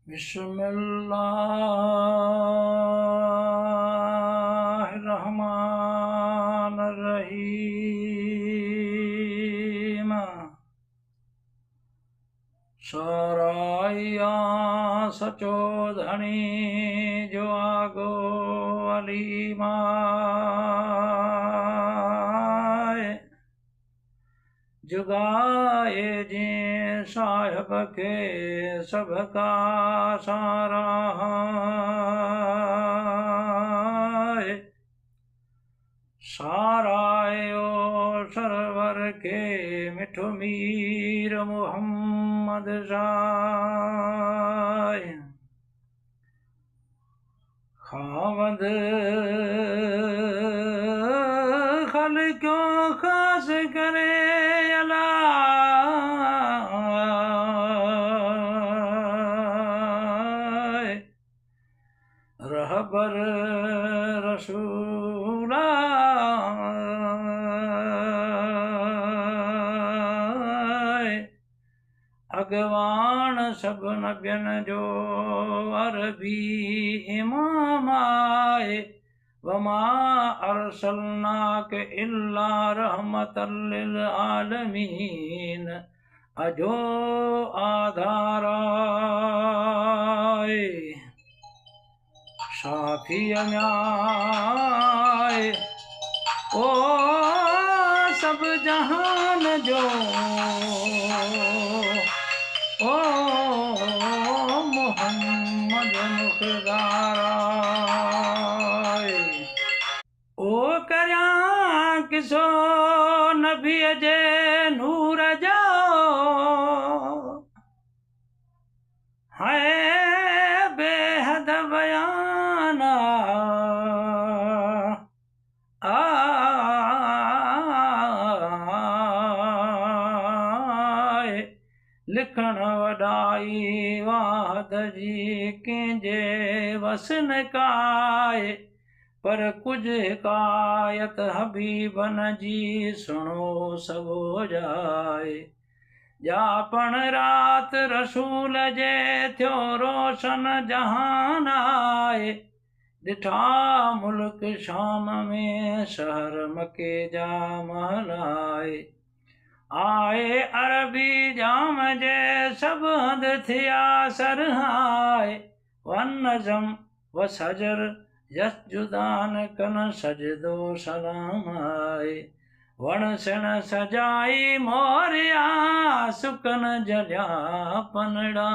बिस्मिल्लाहिर्रहमानिर्रहीम। सराया सचो धनी जो आगो अलीमाए, जुगाए जे साहिब के सबका सारा है। सारायो सरवर के मिठो मीर मोहम्मद शाह, खावंद खल क्यों खास करे अला, रहबर रसूला अगवान सब नबियन जो अरबी इमाम आए। वमा अरसलनाक इल्ला रहमतल लिल आलमीन, अजो आधाराए साफी न्याय ओ सब जहान जो ओ मोहम्मद मुखदाराए। ओ करया किसो नबी जे नूर जो है बेहद बयाना, लिखण वडाई वाद जी कंहिंजे वस न काए। पर कुछ हिकायत हबीबन जी सुनो सवो जाए। जापण रात रसूल जे थियो रोशन जहान आए। ॾिठा मुल्क शाम में शहर मके जा महल आए। आए अरबी जाम जे सब हंध थिया सरहाए। वन नज़म व सजर यस्जुदान कन सजदो सलाम आए। वण सण सजाई मोरिया सुकन जलिया पनड़ाए।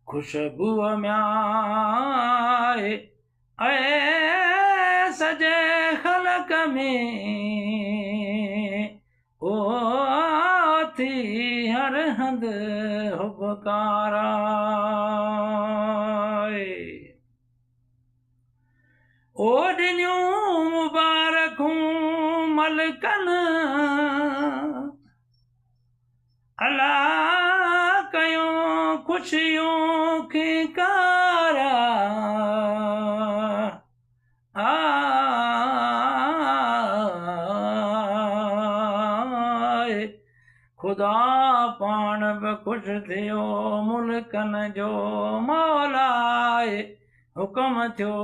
खुशबू म्याए सजे खलक में ओ थी हर हंद हुबकाराए। ओ ॾिनियूं मुबारकूं मलकन अला कयूं खुशियूं खिकारा। खुदा पाण बि ख़ुशि थियो मुल्कन जो मौलाए। हुकम थियो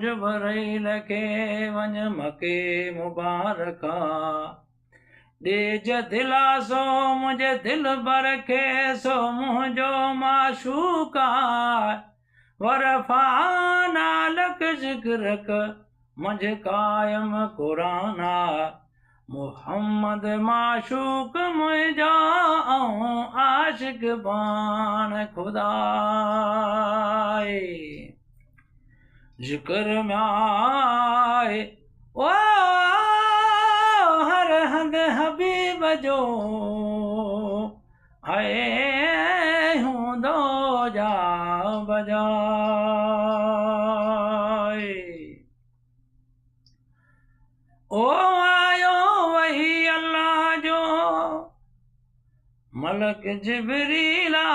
जिब्राईल खे वञ मके मुबारका। ॾेज दिलासो मुंहिंजे दिल भर खे सो मुंहिंजो माशूका। वरफाना लक ज़िक्रक मंझ कायम क़ुराना। मुहम्मद माशूक मुंहिंजो ऐं आशिक बाण खुदाए। ज़िक्र में आए ओ हर हंद हबीब जो आए हूंदो जा बजाए। ओ आयो वही अल्लाह जो मलक जिब्रील आया।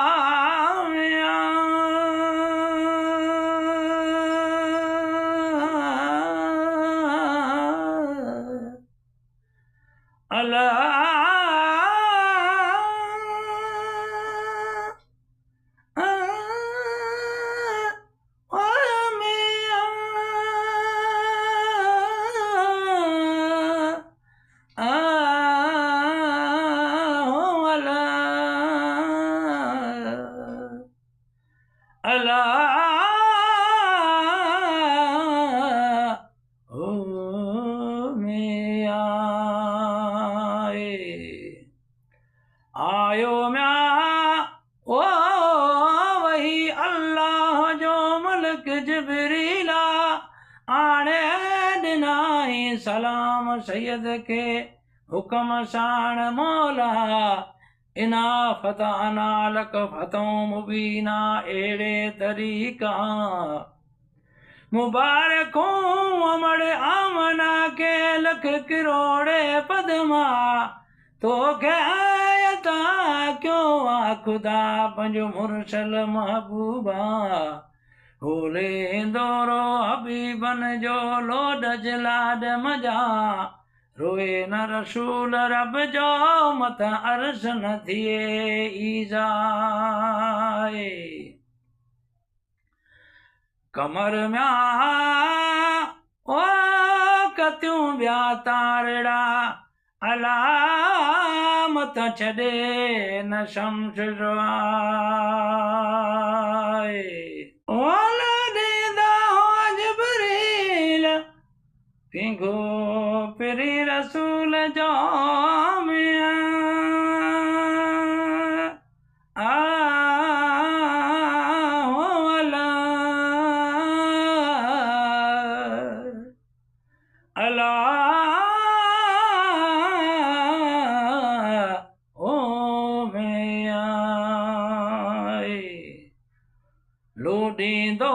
सैयद के हुक्म साण मौला इना फताना लक फतों मुबीना एड़े तरीका मुबारकों अमड़ आमना के लख करोड़े पदमा तो कहता क्यों आ खुदा पंज मुरसल महबूबा होले दोरो हबीबन जो लोड जलाड मजा रोए न रसूल रब जो मत अर्श न थिए ईजाए कमर म्या ओ कत्यूं ब्या तारड़ा अलामत छड़े न शम्स जोआए ओला देदा जबरील पिंगो पिरी रसूल जो मिया लोडींदो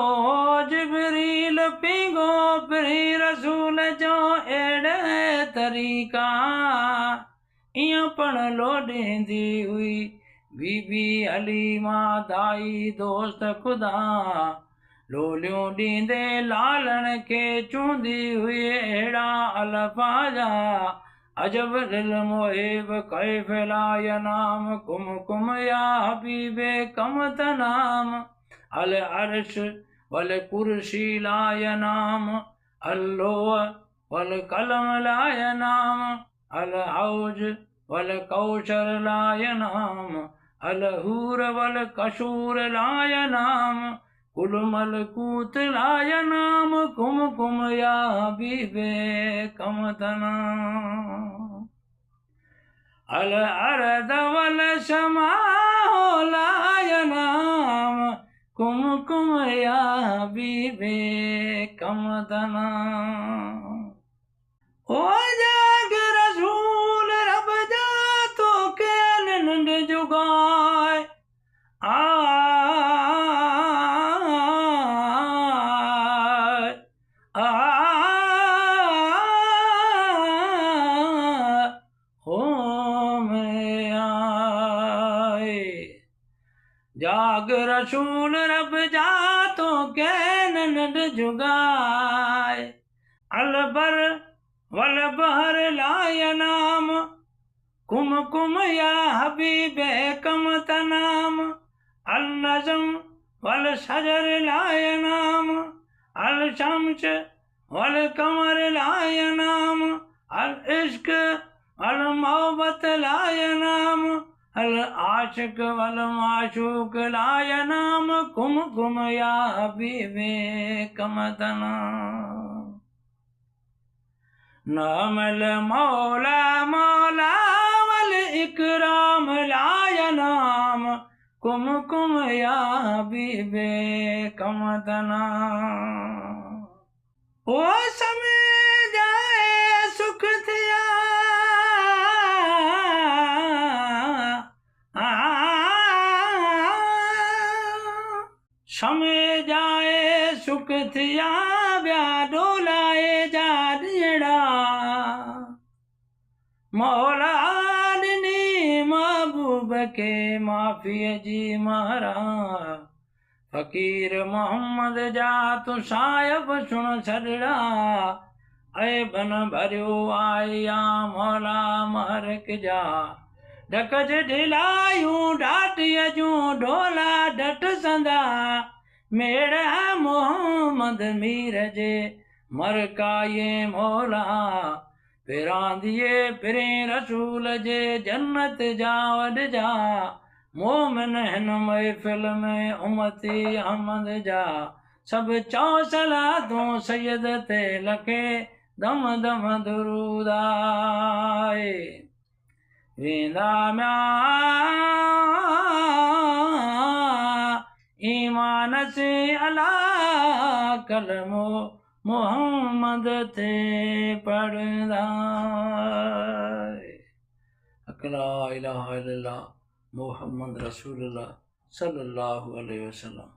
जिबरील पिंगो पिरी रसूल जो एड़े तरीका इं पण लोडींदी हुई बीबी हलीमा दाई दोस्त खुदा लोलियों ॾींदे लालण के चूंदी हुई अहिड़ा अल्फाजा अजब दिल मोहिब कैफ ला यनाम कुम कुम या हबीबे कम तनाम अल अर्श वल कुर्सी ला यनाम अल्लोह वल कलम ला यनाम अल हौज वल कौशर ला यनाम अल हूर वल कशूर ला यनाम कुल मलकूत ला यनाम कुम कुम या हबीबे कम तनाम अल अर्द वल शमा ला यनाम कुम कुम या हबीबे कम तनाम ओ जाग रसूल रब जा तो के नंद जुगाए जाग रसूल रब जा तो के नंद जुगाए अलबर वल बहर लाय नाम कुम कुम या हबीबे कम तनाम अल नजम वल शजर लाय नाम अल शम्स वल कमर लाय नाम अल इश्क अल मोहब्बत लाय नाम अल आशिक वल माशूक लाय नाम कुम कुम या हबीबे कम तनाम नामल मौला मौला वल इकराम लाय नाम कुम कुम या हबीबे कम तनाम ओ समय जाए सुख थिया समय जाए सुख थिया ब्या डोलाए जा ॾियड़ा मौला ॾिनी महबूब के माफ़ीअ जी महारा फ़कीर मोहम्मद जा तू साहिब सुण छॾड़ा ऐबन भरियो आया मौला महरक जा ढकज ढिलायूं ढाटीअ जूं ढोला डट संदा मेड़ा मोहम्मद मीर जे मरकाये मौला फिरांदिए फिरे रसूल जे जन्नत जा वॾ जा मोमिन हिन महफ़िल में उमती अहमद जा सभु चओ सलातूं सैयद ते लखे दम दम दुरूद आहे वेंदा म्या ईमान से अला कलमो मोहम्मद ते पढ़दा ला इलाहा इल्लल्लाह मोहम्मद रसूलुल्लाह सल्लल्लाहु अलैहि वसल्लम।